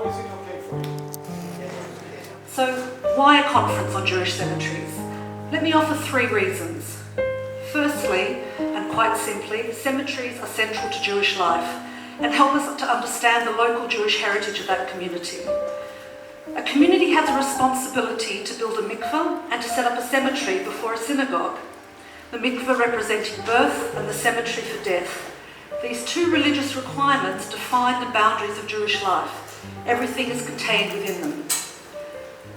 How is it okay for you? So, why a conference on Jewish cemeteries? Let me offer 3 reasons. Firstly, and quite simply, cemeteries are central to Jewish life and help us to understand the local Jewish heritage of that community. A community has a responsibility to build a mikveh and to set up a cemetery before a synagogue. The mikveh representing birth and the cemetery for death. These 2 religious requirements define the boundaries of Jewish life. Everything is contained within them.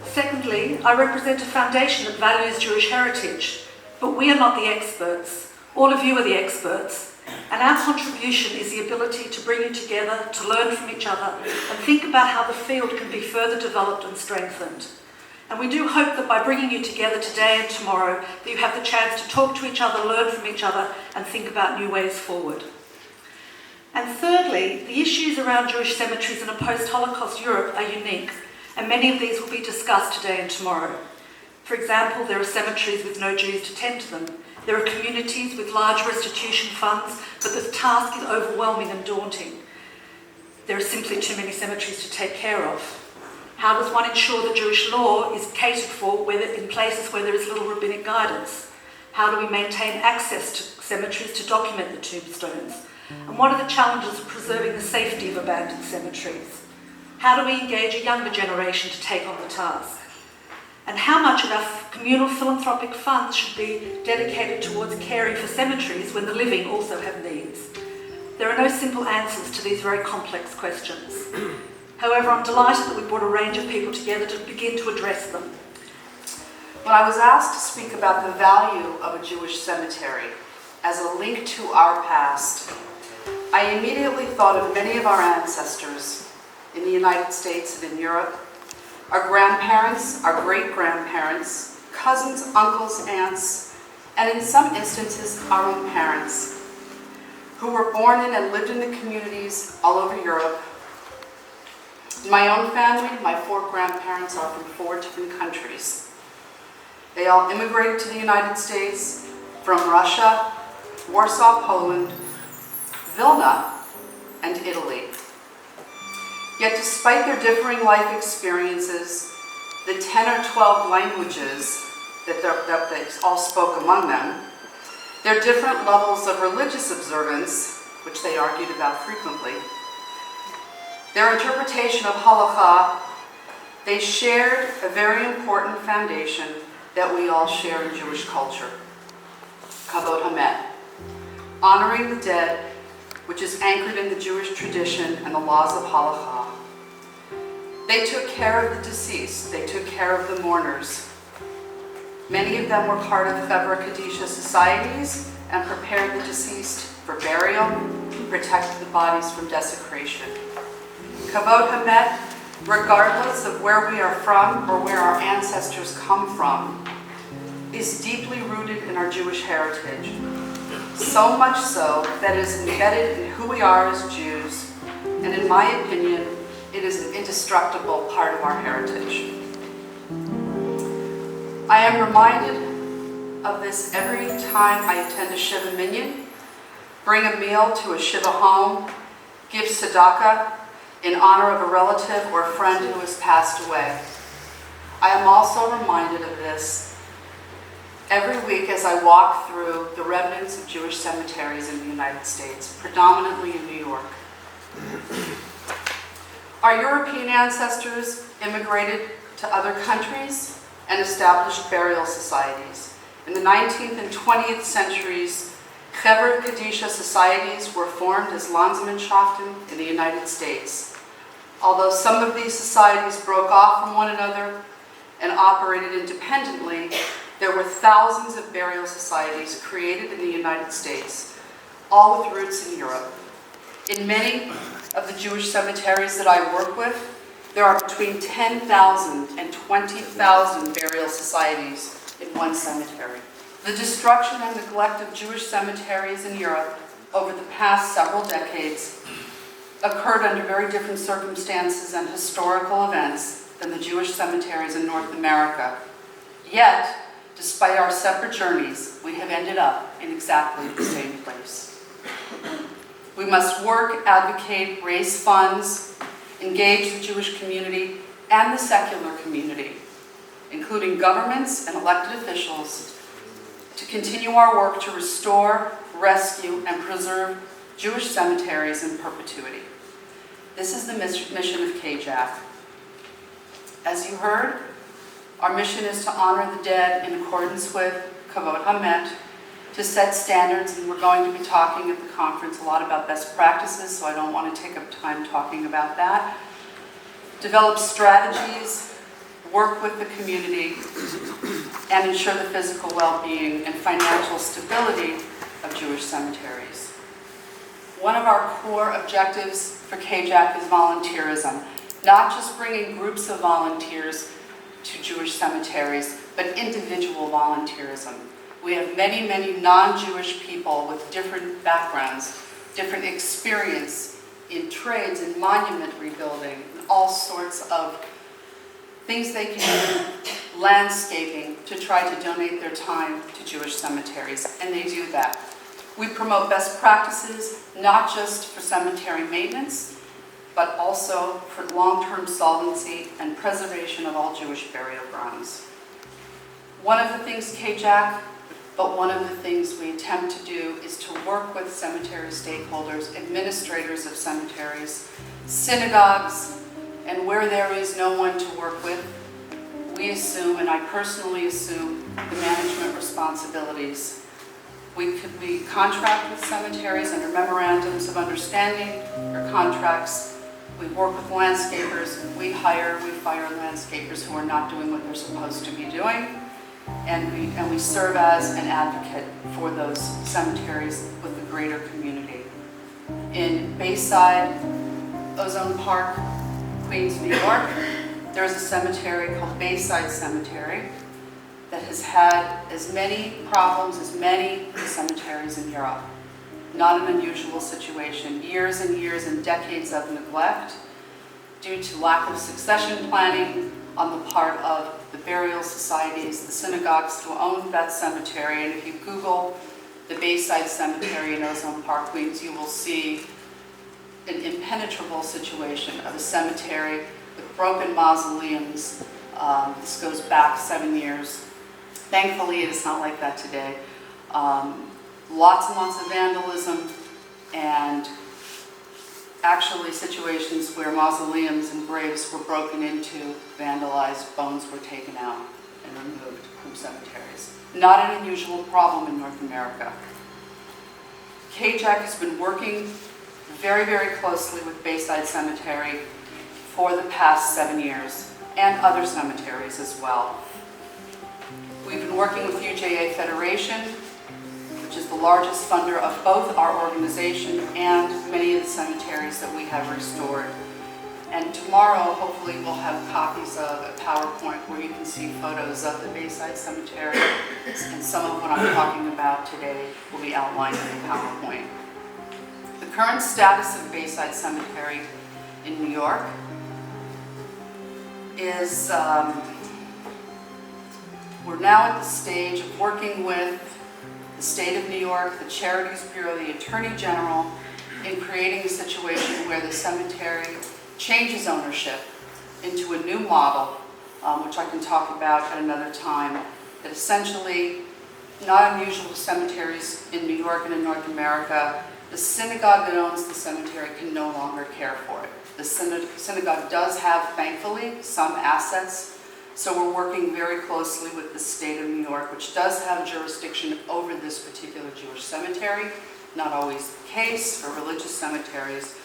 Secondly, I represent a foundation that values Jewish heritage, but we are not the experts. All of you are the experts, and our contribution is the ability to bring you together, to learn from each other, and think about how the field can be further developed and strengthened. And we do hope that by bringing you together today and tomorrow, that you have the chance to talk to each other, learn from each other, and think about new ways forward. And thirdly, the issues around Jewish cemeteries in a post-Holocaust Europe are unique, and many of these will be discussed today and tomorrow. For example, there are cemeteries with no Jews to tend to them. There are communities with large restitution funds, but the task is overwhelming and daunting. There are simply too many cemeteries to take care of. How does one ensure that Jewish law is catered for in places where there is little rabbinic guidance? How do we maintain access to cemeteries to document the tombstones? And what are the challenges of preserving the safety of abandoned cemeteries? How do we engage a younger generation to take on the task? And how much of our communal philanthropic funds should be dedicated towards caring for cemeteries when the living also have needs? There are no simple answers to these very complex questions. However, I'm delighted that we brought a range of people together to begin to address them. When I was asked to speak about the value of a Jewish cemetery as a link to our past, I immediately thought of many of our ancestors in the United States and in Europe, our grandparents, our great-grandparents, cousins, uncles, aunts, and in some instances, our own parents, who were born in and lived in the communities all over Europe. In my own family, my 4 grandparents are from 4 different countries. They all immigrated to the United States from Russia, Warsaw, Poland, Vilna, and Italy. Yet despite their differing life experiences, the 10 or 12 languages that they all spoke among them, their different levels of religious observance, which they argued about frequently, their interpretation of halakha, they shared a very important foundation that we all share in Jewish culture, kavod hamet, honoring the dead, which is anchored in the Jewish tradition and the laws of halakha. They took care of the deceased. They took care of the mourners. Many of them were part of Chevra Kadisha societies and prepared the deceased for burial, protected the bodies from desecration. Kavod hamet, regardless of where we are from or where our ancestors come from, is deeply rooted in our Jewish heritage. So much so that it is embedded in who we are as Jews, and in my opinion, it is an indestructible part of our heritage. I am reminded of this every time I attend a Shiva minyan, bring a meal to a Shiva home, give tzedakah in honor of a relative or a friend who has passed away. I am also reminded of this every week as I walk through the remnants of Jewish cemeteries in the United States, predominantly in New York. Our European ancestors immigrated to other countries and established burial societies. In the 19th and 20th centuries, Chevra Kadisha societies were formed as Landsmannschaften in the United States. Although some of these societies broke off from one another and operated independently, there were thousands of burial societies created in the United States, all with roots in Europe. In many of the Jewish cemeteries that I work with, there are between 10,000 and 20,000 burial societies in one cemetery. The destruction and neglect of Jewish cemeteries in Europe over the past several decades occurred under very different circumstances and historical events than the Jewish cemeteries in North America. Yet, despite our separate journeys, we have ended up in exactly the same place. We must work, advocate, raise funds, engage the Jewish community and the secular community, including governments and elected officials, to continue our work to restore, rescue, and preserve Jewish cemeteries in perpetuity. This is the mission of KJAC. As you heard, our mission is to honor the dead in accordance with Kavod HaMet, to set standards, and we're going to be talking at the conference a lot about best practices, so I don't want to take up time talking about that. Develop strategies, work with the community, and ensure the physical well-being and financial stability of Jewish cemeteries. One of our core objectives for KJAC is volunteerism, not just bringing groups of volunteers to Jewish cemeteries, but individual volunteerism. We have many, many non-Jewish people with different backgrounds, different experience in trades, in monument rebuilding, and all sorts of things they can do, landscaping, to try to donate their time to Jewish cemeteries, and they do that. We promote best practices, not just for cemetery maintenance, but also for long-term solvency and preservation of all Jewish burial grounds. One of the things one of the things we attempt to do is to work with cemetery stakeholders, administrators of cemeteries, synagogues, and where there is no one to work with, we assume, and I personally assume, the management responsibilities. We contract with cemeteries under memorandums of understanding or contracts. We work with landscapers. We fire landscapers who are not doing what they're supposed to be doing. And we serve as an advocate for those cemeteries with the greater community. In Bayside, Ozone Park, Queens, New York, there's a cemetery called Bayside Cemetery that has had as many problems as many cemeteries in Europe. Not an unusual situation. Years and years and decades of neglect due to lack of succession planning on the part of the burial societies, the synagogues who own that cemetery. And if you Google the Bayside Cemetery in Ozone Park, Queens, you will see an impenetrable situation of a cemetery with broken mausoleums. This goes back 7 years. Thankfully, it is not like that today. Lots and lots of vandalism, and actually situations where mausoleums and graves were broken into, vandalized, bones were taken out and removed from cemeteries. Not an unusual problem in North America. KJAC has been working very, very closely with Bayside Cemetery for the past 7 years, and other cemeteries as well. We've been working with UJA Federation, which is the largest funder of both our organization and many of the cemeteries that we have restored. And tomorrow, hopefully, we'll have copies of a PowerPoint where you can see photos of the Bayside Cemetery, and some of what I'm talking about today will be outlined in the PowerPoint. The current status of Bayside Cemetery in New York is we're now at the stage of working with the State of New York, the Charities Bureau, the Attorney General, in creating a situation where the cemetery changes ownership into a new model, which I can talk about at another time, that essentially, not unusual with cemeteries in New York and in North America, the synagogue that owns the cemetery can no longer care for it. The synagogue does have, thankfully, some assets. So we're working very closely with the State of New York, which does have jurisdiction over this particular Jewish cemetery. Not always the case for religious cemeteries,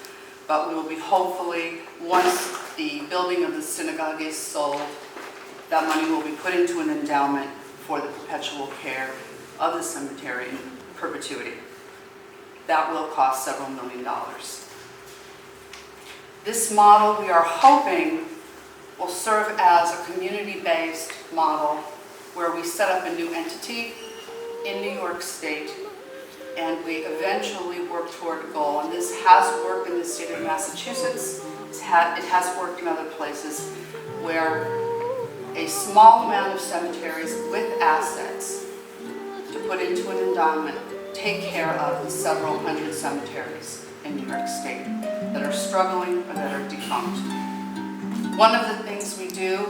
but we will be hopefully, once the building of the synagogue is sold, that money will be put into an endowment for the perpetual care of the cemetery in perpetuity. That will cost several $1 million. This model, we are hoping, will serve as a community-based model where we set up a new entity in New York State, and we eventually work toward a goal. And this has worked in the state of Massachusetts. It has worked in other places where a small amount of cemeteries with assets to put into an endowment take care of the several hundred cemeteries in New York State. that are struggling or that are defunct. One of the things we do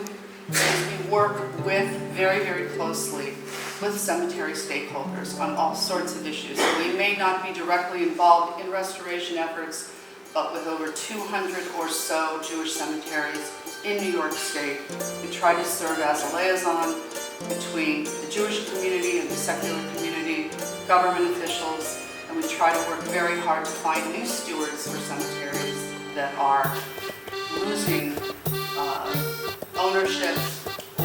is we work very, very closely with cemetery stakeholders on all sorts of issues. So we may not be directly involved in restoration efforts, but with over 200 or so Jewish cemeteries in New York State, we try to serve as a liaison between the Jewish community and the secular community, government officials, and we try to work very hard to find new stewards for cemeteries that are losing ownership,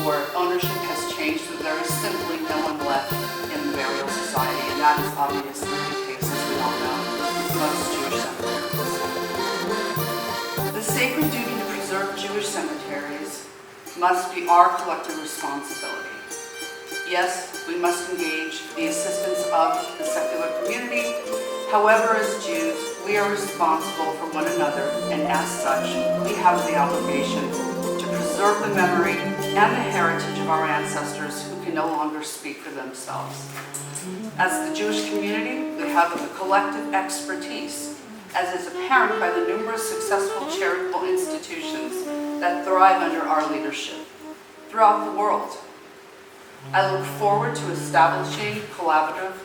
or ownership has changed, so there is simply no one left in the burial society, and that is obviously the case, as we all know, with most Jewish cemeteries. The sacred duty to preserve Jewish cemeteries must be our collective responsibility. Yes, we must engage the assistance of the secular community. However, as Jews, we are responsible for one another, and as such, we have the obligation to preserve the memory and the heritage of our ancestors who can no longer speak for themselves. As the Jewish community, we have a collective expertise, as is apparent by the numerous successful charitable institutions that thrive under our leadership throughout the world. I look forward to establishing collaborative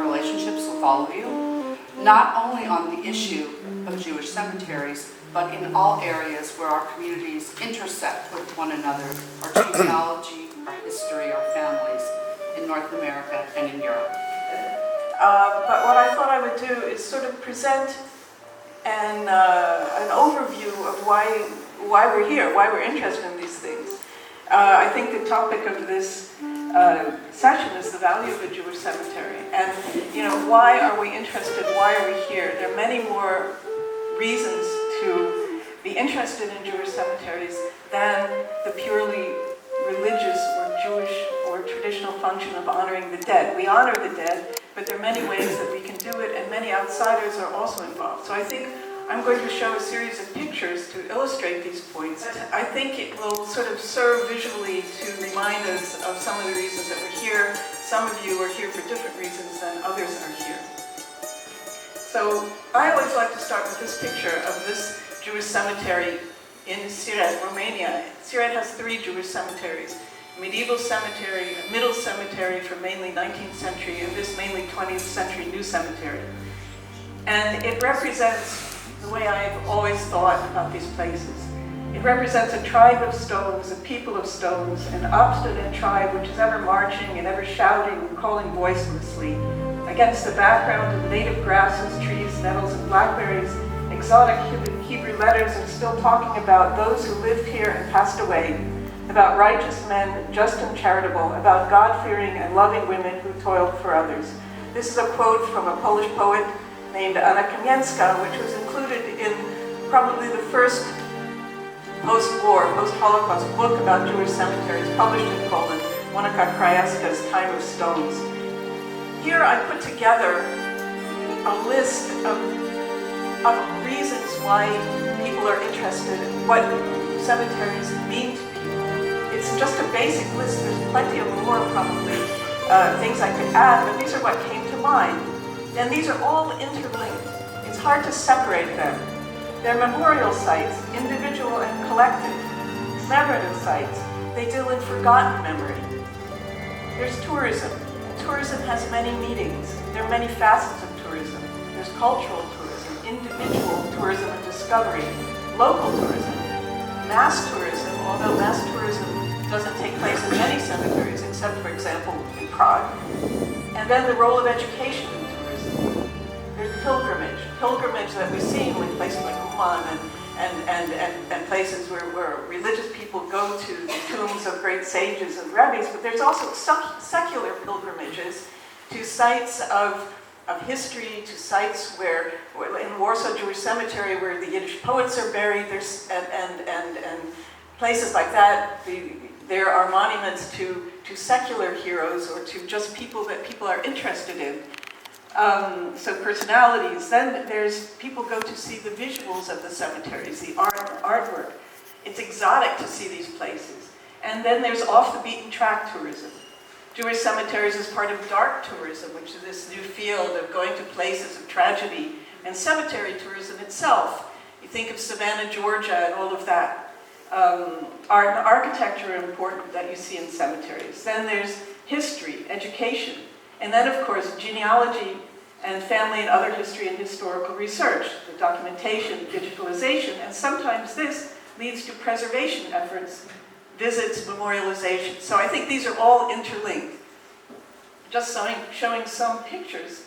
relationships with all of you, not only on the issue of Jewish cemeteries, but in all areas where our communities intersect with one another, our genealogy, our history, our families, in North America and in Europe. But what I thought I would do is sort of present an overview of why we're here, why we're interested in these things. I think the topic of this session is the value of a Jewish cemetery. And, why are we interested? Why are we here? There are many more reasons to be interested in Jewish cemeteries than the purely religious or Jewish or traditional function of honoring the dead. We honor the dead, but there are many ways that we can do it, and many outsiders are also involved. So I think I'm going to show a series of pictures to illustrate these points. I think it will sort of serve visually to remind us of some of the reasons that we're here. Some of you are here for different reasons than others are here. So I always like to start with this picture of this Jewish cemetery in Siret, Romania. Siret has 3 Jewish cemeteries: a medieval cemetery, a middle cemetery from mainly 19th century, and this mainly 20th century new cemetery. And it represents the way I've always thought about these places. It represents a tribe of stones, a people of stones, an obstinate tribe which is ever marching and ever shouting and calling voicelessly against the background of native grasses, trees, nettles, and blackberries, exotic Hebrew letters, and still talking about those who lived here and passed away, about righteous men, just and charitable, about God-fearing and loving women who toiled for others. This is a quote from a Polish poet named Anna Kamienska, which was included in probably the first post-war, post-Holocaust book about Jewish cemeteries published in Poland, Monika Krajewska's Time of Stones. Here I put together a list of reasons why people are interested in what cemeteries mean to people. It's just a basic list. There's plenty of more probably things I could add, but these are what came to mind. And these are all interlinked. It's hard to separate them. They're memorial sites, individual and collective, commemorative sites. They deal in forgotten memory. There's tourism. Tourism has many meanings. There are many facets of tourism. There's cultural tourism, individual tourism and discovery, local tourism, mass tourism, although mass tourism doesn't take place in many cemeteries, except, for example, in Prague. And then the role of education in tourism. There's pilgrimage that we see in places like Uman and places where religious people go to the tombs of great sages and rabbis, but there's also secular pilgrimages to sites of history, to sites where in Warsaw Jewish Cemetery, where the Yiddish poets are buried, and places like that. There are monuments to secular heroes or to just people that people are interested in. So personalities. Then there's people go to see the visuals of the cemeteries, the artwork. It's exotic to see these places. And then there's off the beaten track tourism. Jewish cemeteries is part of dark tourism, which is this new field of going to places of tragedy and cemetery tourism itself. You think of Savannah, Georgia, and all of that. Art and architecture are important that you see in cemeteries. Then there's history, education, and then of course genealogy and family and other history and historical research, the documentation, digitalization, and sometimes this leads to preservation efforts, visits, memorialization. So I think these are all interlinked. Just showing some pictures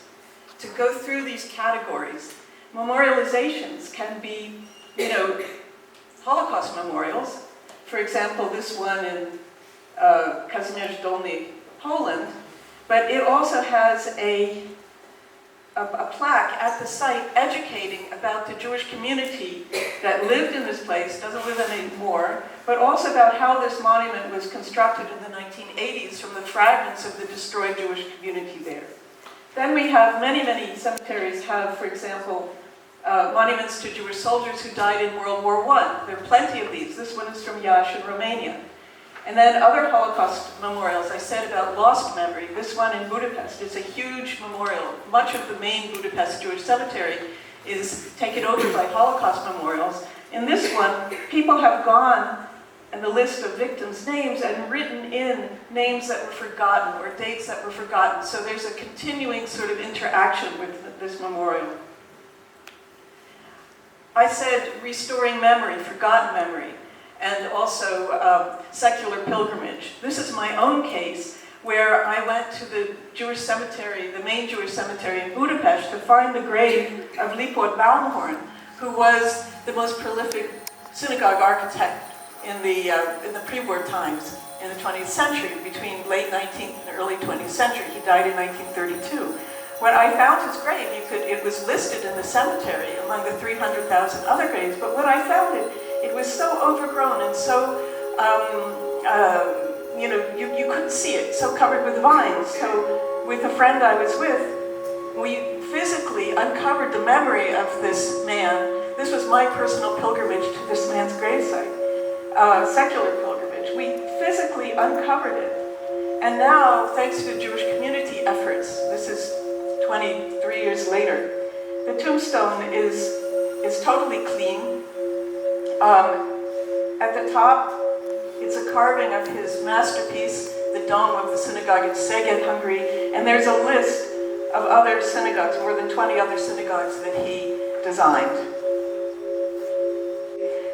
to go through these categories. Memorializations can be, Holocaust memorials. For example, this one in Kazimierz Dolny, Poland, but it also has a plaque at the site educating about the Jewish community that lived in this place, doesn't live anymore, but also about how this monument was constructed in the 1980s from the fragments of the destroyed Jewish community there. Then we have many cemeteries have, for example, monuments to Jewish soldiers who died in World War I. There are plenty of these. This one is from Iași in Romania. And then other Holocaust memorials, I said about lost memory. This one in Budapest is a huge memorial. Much of the main Budapest Jewish cemetery is taken over by Holocaust memorials. In this one, people have gone and the list of victims' names and written in names that were forgotten or dates that were forgotten. So there's a continuing sort of interaction with this memorial. I said restoring memory, forgotten memory, and also secular pilgrimage. This is my own case where I went to the Jewish cemetery, the main Jewish cemetery in Budapest, to find the grave of Lipót Bálmahorn, who was the most prolific synagogue architect in the pre-war times in the 20th century, between late 19th and early 20th century. He died in 1932. When I found his grave, it was listed in the cemetery among the 300,000 other graves, but when I found it was so overgrown and so, you couldn't see it, so covered with vines. So with a friend I was with, we physically uncovered the memory of this man. This was my personal pilgrimage to this man's gravesite, secular pilgrimage. We physically uncovered it. And now, thanks to Jewish community efforts, this is 23 years later, the tombstone is totally clean. At the top, it's a carving of his masterpiece, the dome of the synagogue in Szeged, Hungary, and there's a list of other synagogues, more than 20 other synagogues that he designed.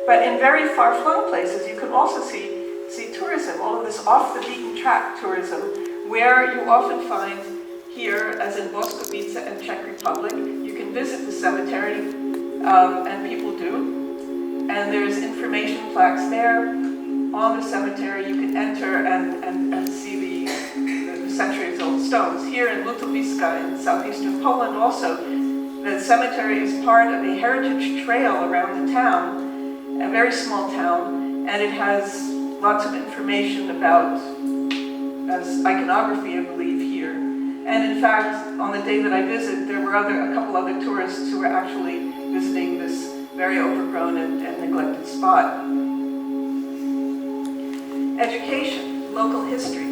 But in very far-flung places, you can also see tourism, all of this off-the-beaten-track tourism, where you often find here, as in Boskovice and Czech Republic, you can visit the cemetery, and people do. And there's information plaques there on the cemetery. You can enter and see the centuries-old stones. Here in Lutowiska in southeastern Poland also, the cemetery is part of a heritage trail around the town, a very small town, and it has lots of information about iconography, I believe, here. And in fact, on the day that I visited, there were a couple other tourists who were actually visiting this very overgrown and neglected spot. Education, local history.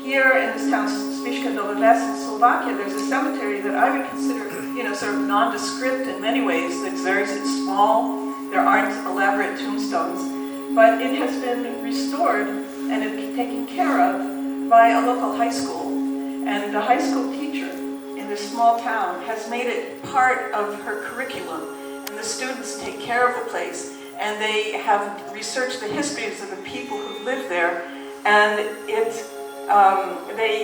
Here in this town, Spišská Nová Ves in Slovakia, there's a cemetery that I would consider, sort of nondescript in many ways. It's very small. There aren't elaborate tombstones, but it has been restored and it's taken care of by a local high school. And the high school teacher in this small town has made it part of her curriculum. And the students take care of the place, and they have researched the histories of the people who live there, and they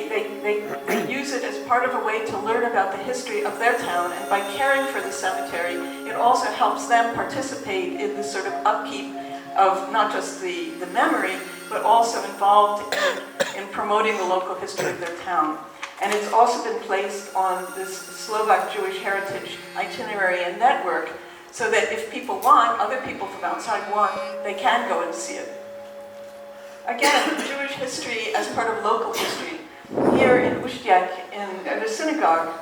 use it as part of a way to learn about the history of their town. And by caring for the cemetery, it also helps them participate in the sort of upkeep of not just the memory, but also involved in promoting the local history of their town. And it's also been placed on this Slovak Jewish heritage itinerary and network, so that if people want, other people from outside want, they can go and see it. Again, Jewish history as part of local history. Here in Ustiak, in the synagogue,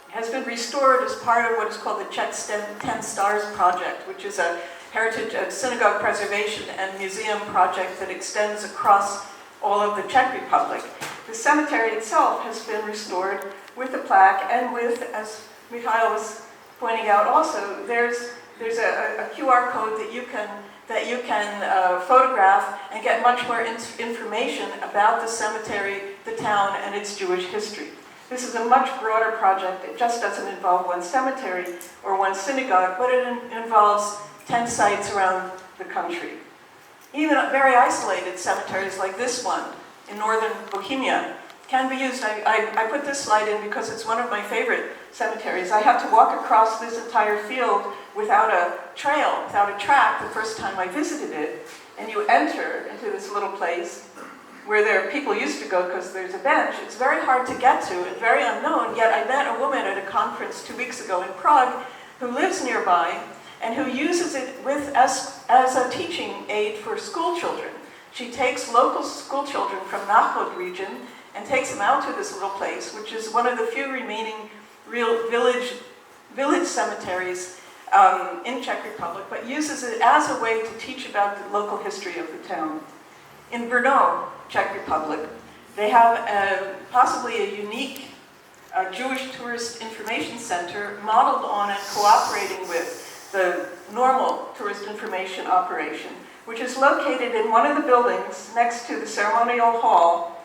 has been restored as part of what is called the Czech 10 Stars Project, which is a heritage, synagogue preservation and museum project that extends across all of the Czech Republic. The cemetery itself has been restored with a plaque and with, as Mikhail was pointing out also, there's a QR code that you can photograph and get much more information about the cemetery, the town, and its Jewish history. This is a much broader project. It just doesn't involve one cemetery or one synagogue, but it involves 10 sites around the country. Even very isolated cemeteries like this one in northern Bohemia can be used. I put this slide in because it's one of my favorite cemeteries. I had to walk across this entire field without a trail, without a track the first time I visited it. And you enter into this little place where people used to go because there's a bench. It's very hard to get to and very unknown, yet I met a woman at a conference 2 weeks ago in Prague who lives nearby and who uses it as a teaching aid for school children. She takes local school children from Náchod region and takes them out to this little place, which is one of the few remaining real village cemeteries in Czech Republic, but uses it as a way to teach about the local history of the town. In Brno, Czech Republic, they have possibly a unique Jewish tourist information center modeled on and cooperating with the normal tourist information operation, which is located in one of the buildings next to the ceremonial hall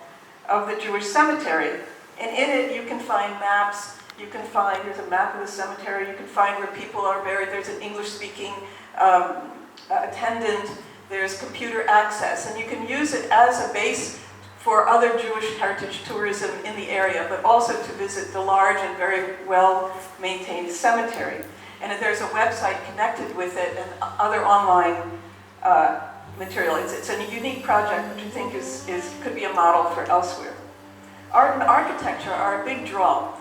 of the Jewish cemetery. And in it you can find maps, there's a map of the cemetery, you can find where people are buried, there's an English-speaking attendant, there's computer access, and you can use it as a base for other Jewish heritage tourism in the area, but also to visit the large and very well-maintained cemetery. And there's a website connected with it and other online material. It's a unique project which I think could be a model for elsewhere. Art and architecture are a big draw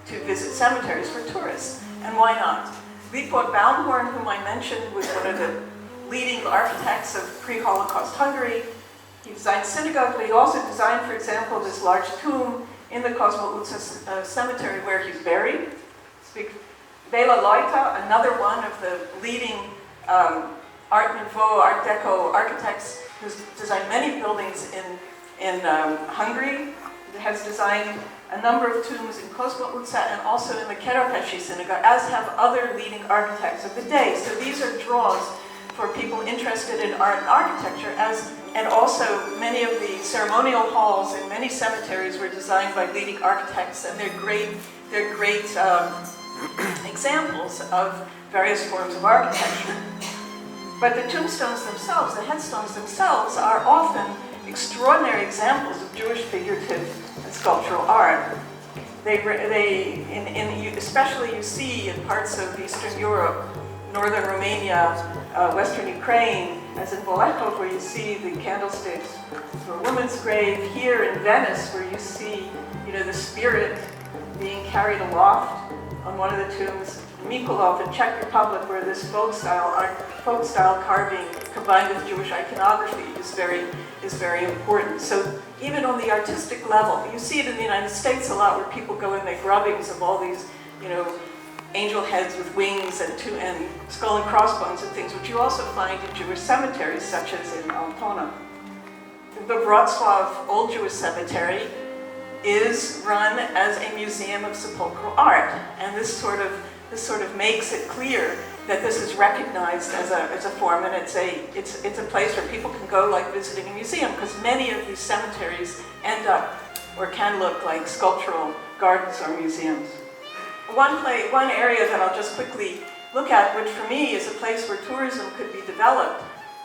to visit cemeteries for tourists, and why not? Lipot Baumhorn, whom I mentioned, was one of the leading architects of pre-Holocaust Hungary. He designed synagogue, but he also designed, for example, this large tomb in the Kozmo-Utsa cemetery where he's buried. Bela Lojta, another one of the leading Art Nouveau, Art Deco architects who's designed many buildings in Hungary, has designed a number of tombs in Kozmo-Utsa and also in the Kerepesi synagogue, as have other leading architects of the day. So these are draws for people interested in art and architecture, and also many of the ceremonial halls in many cemeteries were designed by leading architects, and they're great examples of various forms of architecture. But the tombstones themselves, the headstones themselves, are often extraordinary examples of Jewish figurative and sculptural art. Especially you see in parts of Eastern Europe, northern Romania, western Ukraine, as in Bolechov, where you see the candlesticks for a woman's grave. Here in Venice, where you see, the spirit being carried aloft on one of the tombs. Mikulov in Czech Republic, where this folk style carving combined with Jewish iconography is very important. So even on the artistic level, you see it in the United States a lot, where people go and make rubbings of all these, angel heads with wings and skull and crossbones and things, which you also find in Jewish cemeteries, such as in Altona. The Wrocław Old Jewish Cemetery is run as a museum of sepulchral art, and this sort of makes it clear that this is recognized as a form, and it's a place where people can go like visiting a museum, because many of these cemeteries end up or can look like sculptural gardens or museums. One area that I'll just quickly look at, which for me is a place where tourism could be developed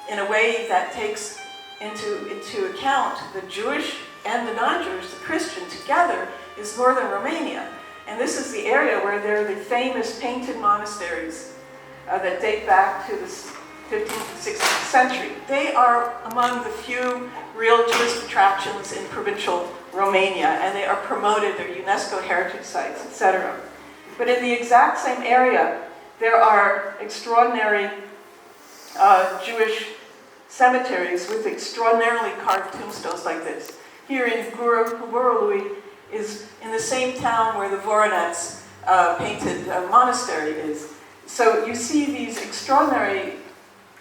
in a way that takes into account the Jewish and the non-Jewish, the Christian together, is northern Romania. And this is the area where there are the famous painted monasteries that date back to the 15th and 16th century. They are among the few real tourist attractions in provincial Romania, and they are promoted, they're UNESCO heritage sites, etc. But in the exact same area, there are extraordinary Jewish cemeteries with extraordinarily carved tombstones like this. Here in Gurului is in the same town where the Voronets painted monastery is. So you see these extraordinary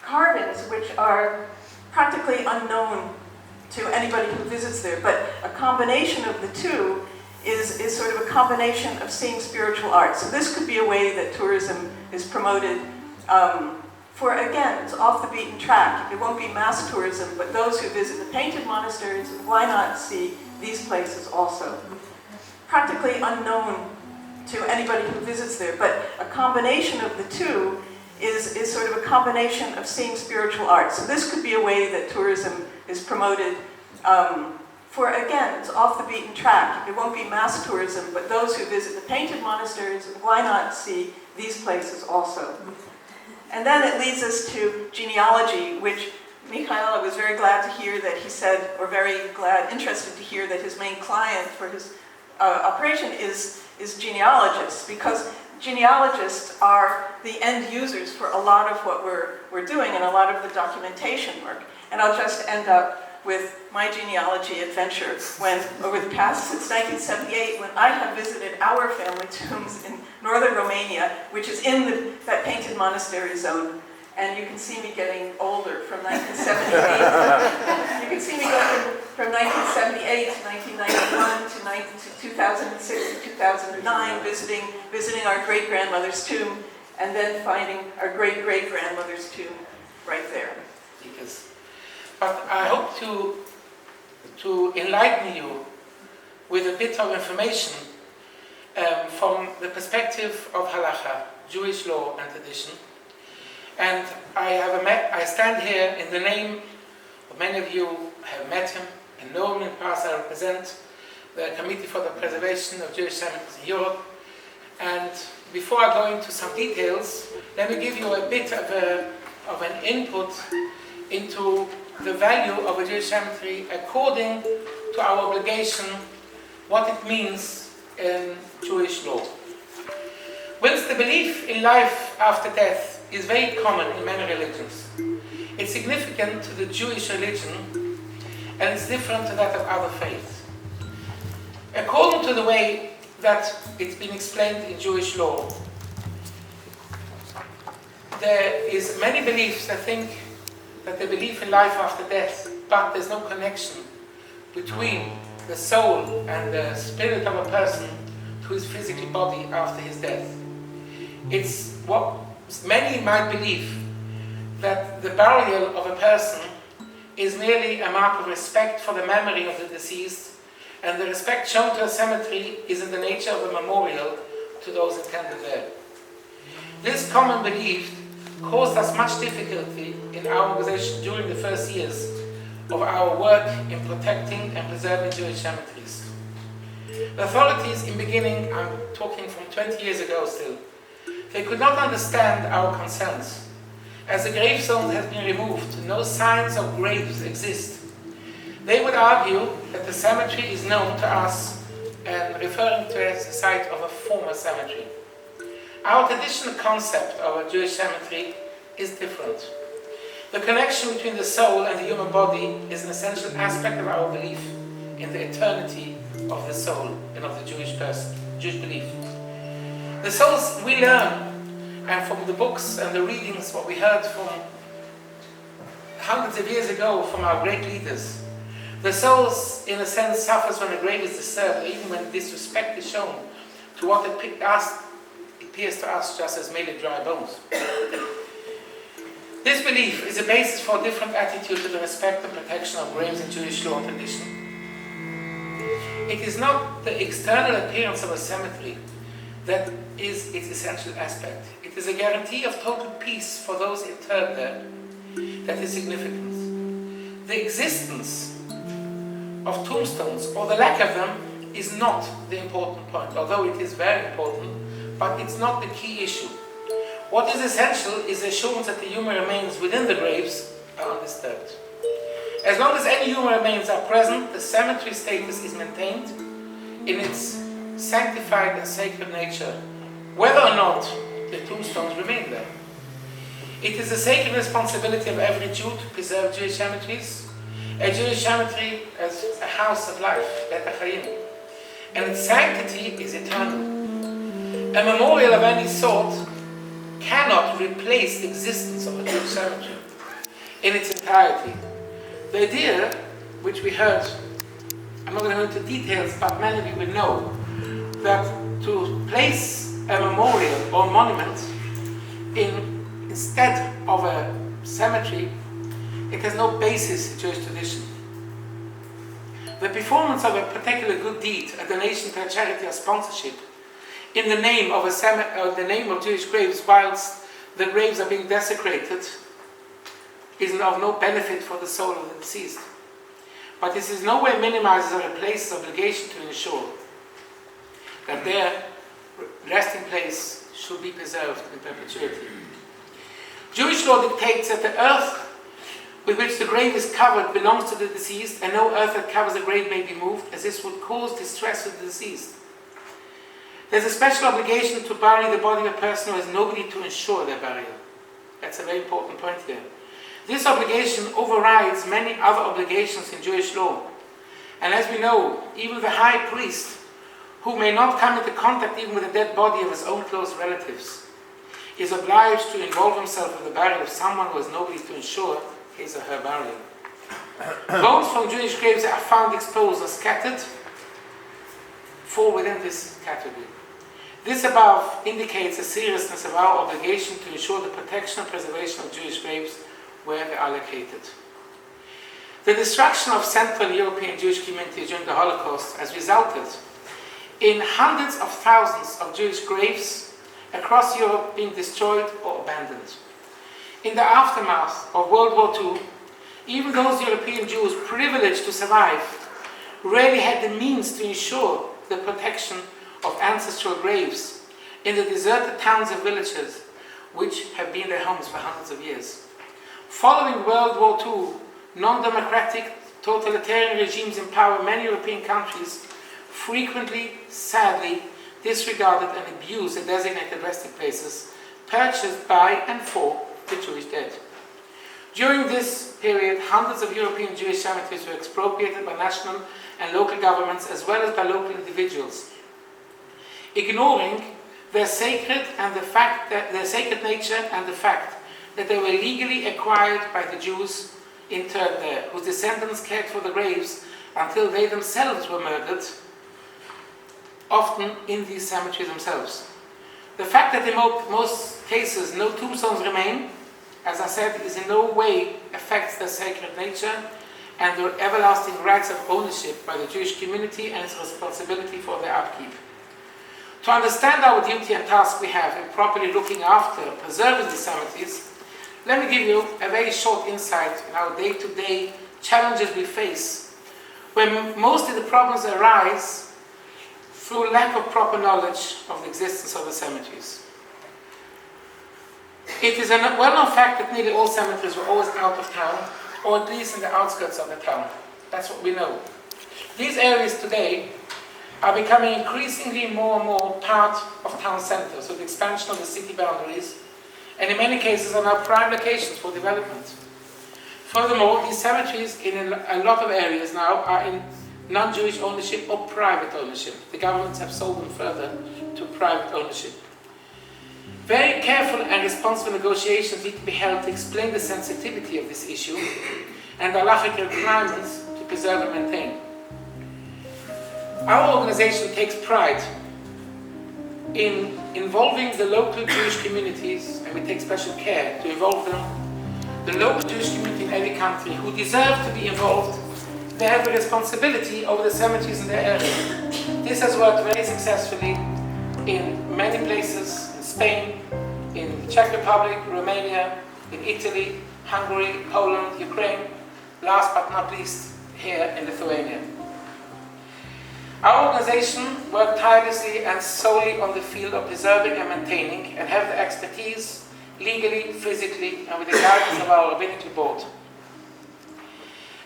carvings which are practically unknown to anybody who visits there, but a combination of the two is sort of a combination of seeing spiritual art. So this could be a way that tourism is promoted for, again, it's off the beaten track. It won't be mass tourism, but those who visit the painted monasteries, why not see these places also? Practically unknown to anybody who visits there, but a combination of the two is sort of a combination of seeing spiritual art. So this could be a way that tourism is promoted for, again, it's off the beaten track. It won't be mass tourism, but those who visit the painted monasteries, why not see these places also? And then it leads us to genealogy, which Michael, I was very glad to hear that he said, or very glad, interested to hear that his main client for his operation is genealogists, because genealogists are the end users for a lot of what we're doing and a lot of the documentation work. And I'll just end up with my genealogy adventure when, over the past, since 1978, when I have visited our family tombs in northern Romania, which is in that painted monastery zone. And you can see me getting older from 1978. You can see me going from 1978 to 1991 to 2006 to 2009, visiting our great-grandmother's tomb, and then finding our great-great-grandmother's tomb right there. But I hope to enlighten you with a bit of information from the perspective of Halacha, Jewish law and tradition. And I stand here in the name of many of you who have met him and know him in the past. I represent the Committee for the Preservation of Jewish Cemeteries in Europe. And before I go into some details, let me give you a bit of an input into the value of a Jewish cemetery according to our obligation, what it means in Jewish law. Whilst the belief in life after death is very common in many religions, it's significant to the Jewish religion and it's different to that of other faiths. According to the way that it's been explained in Jewish law, there is many beliefs that think that they believe in life after death, but there's no connection between the soul and the spirit of a person to his physical body after his death. It's what many might believe, that the burial of a person is merely a mark of respect for the memory of the deceased, and the respect shown to a cemetery is in the nature of a memorial to those intended there. This common belief caused us much difficulty in our organization during the first years of our work in protecting and preserving Jewish cemeteries. The authorities in beginning, I'm talking from 20 years ago still, they could not understand our concerns. As the grave zone has been removed, no signs of graves exist. They would argue that the cemetery is known to us and referring to it as the site of a former cemetery. Our traditional concept of a Jewish cemetery is different. The connection between the soul and the human body is an essential aspect of our belief in the eternity of the soul and of the Jewish person, Jewish belief. The souls we learn, and from the books and the readings, what we heard from hundreds of years ago from our great leaders, the souls, in a sense, suffers when a grave is disturbed, even when disrespect is shown to what appears to us just as merely dry bones. This belief is a basis for a different attitude to the respect and protection of graves in Jewish law and tradition. It is not the external appearance of a cemetery that is its essential aspect. It is a guarantee of total peace for those interred there that is significant. The existence of tombstones, or the lack of them, is not the important point, although it is very important, but it's not the key issue. What is essential is the assurance that the human remains within the graves are undisturbed. As long as any human remains are present, the cemetery status is maintained in its sanctified and sacred nature, whether or not the tombstones remain there. It is the sacred responsibility of every Jew to preserve Jewish cemeteries. A Jewish cemetery as a house of life, Bet HaChaim, and its sanctity is eternal. A memorial of any sort cannot replace the existence of a Jewish cemetery in its entirety. The idea, which we heard, I'm not going to go into details, but many of you will know, that to place a memorial or monument instead of a cemetery, it has no basis in Jewish tradition. The performance of a particular good deed, a donation to a charity or sponsorship, in the name of the name of Jewish graves, whilst the graves are being desecrated, is of no benefit for the soul of the deceased. But this in no way minimizes or replaces obligation to ensure that their resting place should be preserved in perpetuity. Jewish law dictates that the earth with which the grave is covered belongs to the deceased, and no earth that covers the grave may be moved, as this would cause distress to the deceased. There's a special obligation to bury the body of a person who has nobody to ensure their burial. That's a very important point here. This obligation overrides many other obligations in Jewish law. And as we know, even the high priest, who may not come into contact even with the dead body of his own close relatives, is obliged to involve himself in the burial of someone who has nobody to ensure his or her burial. Bones from Jewish graves that are found exposed or scattered fall within this category. This above indicates the seriousness of our obligation to ensure the protection and preservation of Jewish graves where they are located. The destruction of Central European Jewish communities during the Holocaust has resulted in hundreds of thousands of Jewish graves across Europe being destroyed or abandoned. In the aftermath of World War II, even those European Jews privileged to survive rarely had the means to ensure the protection of ancestral graves in the deserted towns and villages which have been their homes for hundreds of years. Following World War II, non-democratic totalitarian regimes in power in many European countries frequently, sadly, disregarded and abused the designated resting places purchased by and for the Jewish dead. During this period, hundreds of European Jewish cemeteries were expropriated by national and local governments as well as by local individuals, ignoring their sacred nature and the fact that they were legally acquired by the Jews interred there, whose descendants cared for the graves until they themselves were murdered, often in these cemeteries themselves. The fact that in most cases no tombstones remain, as I said, is in no way affects their sacred nature and their everlasting rights of ownership by the Jewish community and its responsibility for their upkeep. To understand our duty and task we have in properly looking after and preserving the cemeteries, let me give you a very short insight in our day-to-day challenges we face, where mostly the problems arise through lack of proper knowledge of the existence of the cemeteries. It is a well-known fact that nearly all cemeteries were always out of town, or at least in the outskirts of the town. That's what we know. These areas today are becoming increasingly more and more part of town centres with the expansion of the city boundaries, and in many cases are now prime locations for development. Furthermore, these cemeteries in a lot of areas now are in non-Jewish ownership or private ownership. The governments have sold them further to private ownership. Very careful and responsible negotiations need to be held to explain the sensitivity of this issue and the halachic requirements to preserve and maintain. Our organization takes pride in involving the local Jewish communities, and we take special care to involve them. The local Jewish community in every country who deserve to be involved, they have a responsibility over the cemeteries in their area. This has worked very successfully in many places. Spain, in the Czech Republic, Romania, in Italy, Hungary, Poland, Ukraine, last but not least here in Lithuania. Our organization works tirelessly and solely on the field of preserving and maintaining, and have the expertise legally, physically, and with the guidance of our rabbinical board.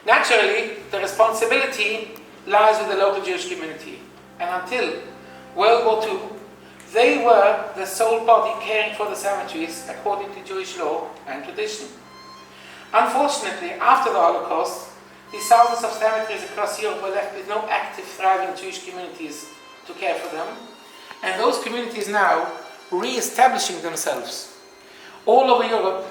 Naturally, the responsibility lies with the local Jewish community, and until World War II, they were the sole body caring for the cemeteries according to Jewish law and tradition. Unfortunately, after the Holocaust, these thousands of cemeteries across Europe were left with no active, thriving Jewish communities to care for them, and those communities now re-establishing themselves. All over Europe,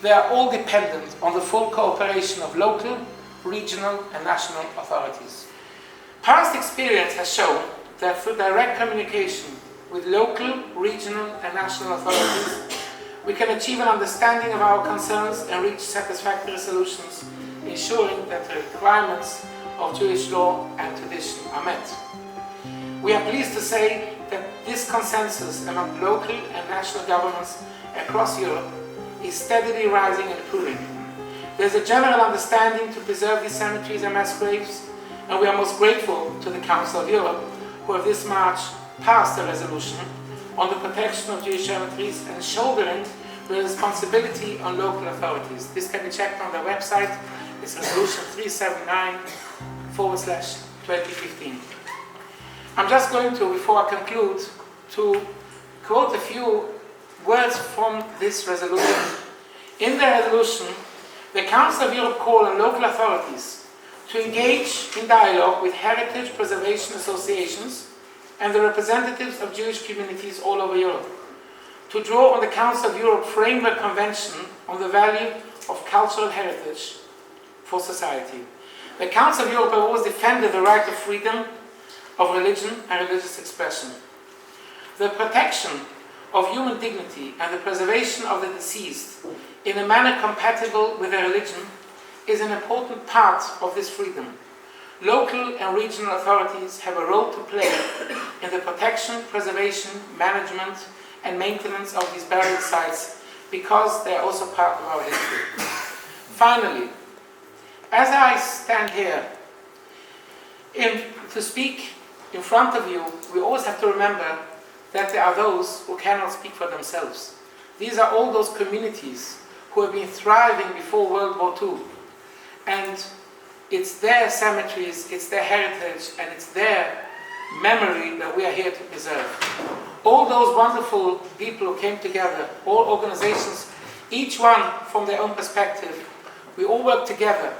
they are all dependent on the full cooperation of local, regional and national authorities. Past experience has shown that through direct communication with local, regional and national authorities, we can achieve an understanding of our concerns and reach satisfactory solutions, ensuring that the requirements of Jewish law and tradition are met. We are pleased to say that this consensus among local and national governments across Europe is steadily rising and improving. There is a general understanding to preserve these cemeteries and mass graves, and we are most grateful to the Council of Europe, who have this March passed a resolution on the protection of Jewish cemeteries and shouldering the responsibility on local authorities. This can be checked on their website. It's resolution 379/2015. I'm just going to, before I conclude, to quote a few words from this resolution. In the resolution, the Council of Europe call on local authorities to engage in dialogue with heritage preservation associations and the representatives of Jewish communities all over Europe, to draw on the Council of Europe Framework Convention on the value of cultural heritage for society. The Council of Europe has always defended the right of freedom of religion and religious expression. The protection of human dignity and the preservation of the deceased in a manner compatible with their religion is an important part of this freedom. Local and regional authorities have a role to play in the protection, preservation, management and maintenance of these burial sites because they are also part of our history. Finally, as I stand here to speak in front of you, we always have to remember that there are those who cannot speak for themselves. These are all those communities who have been thriving before World War II. And it's their cemeteries, it's their heritage, and it's their memory that we are here to preserve. All those wonderful people who came together, all organizations, each one from their own perspective, we all work together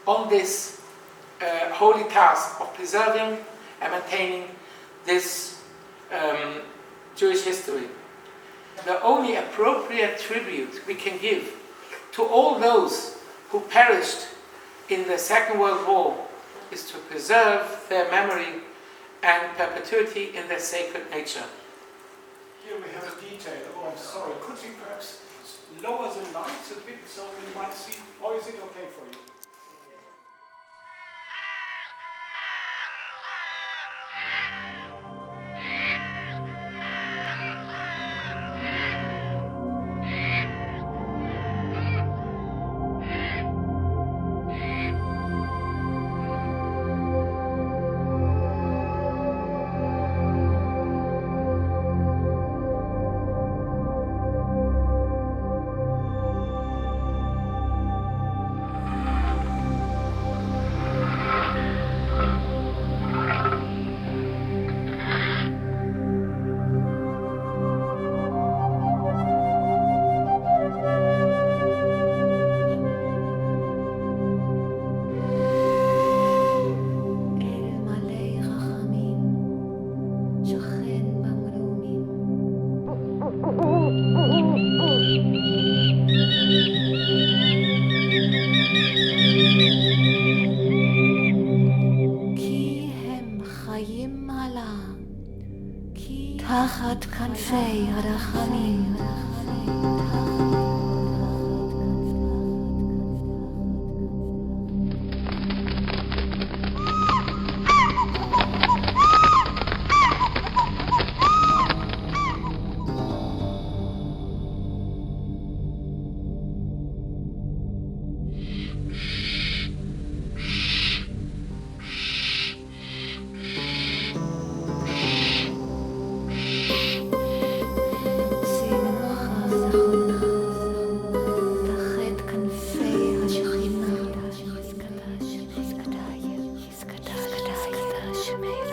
on this holy task of preserving and maintaining this Jewish history. The only appropriate tribute we can give to all those who perished in the Second World War is to preserve their memory and perpetuity in their sacred nature. Here we have a detail. Oh, I'm sorry. Could you perhaps lower the lights a bit so we might see? Or is it okay for you? תחת כנפי הרחמים Shemay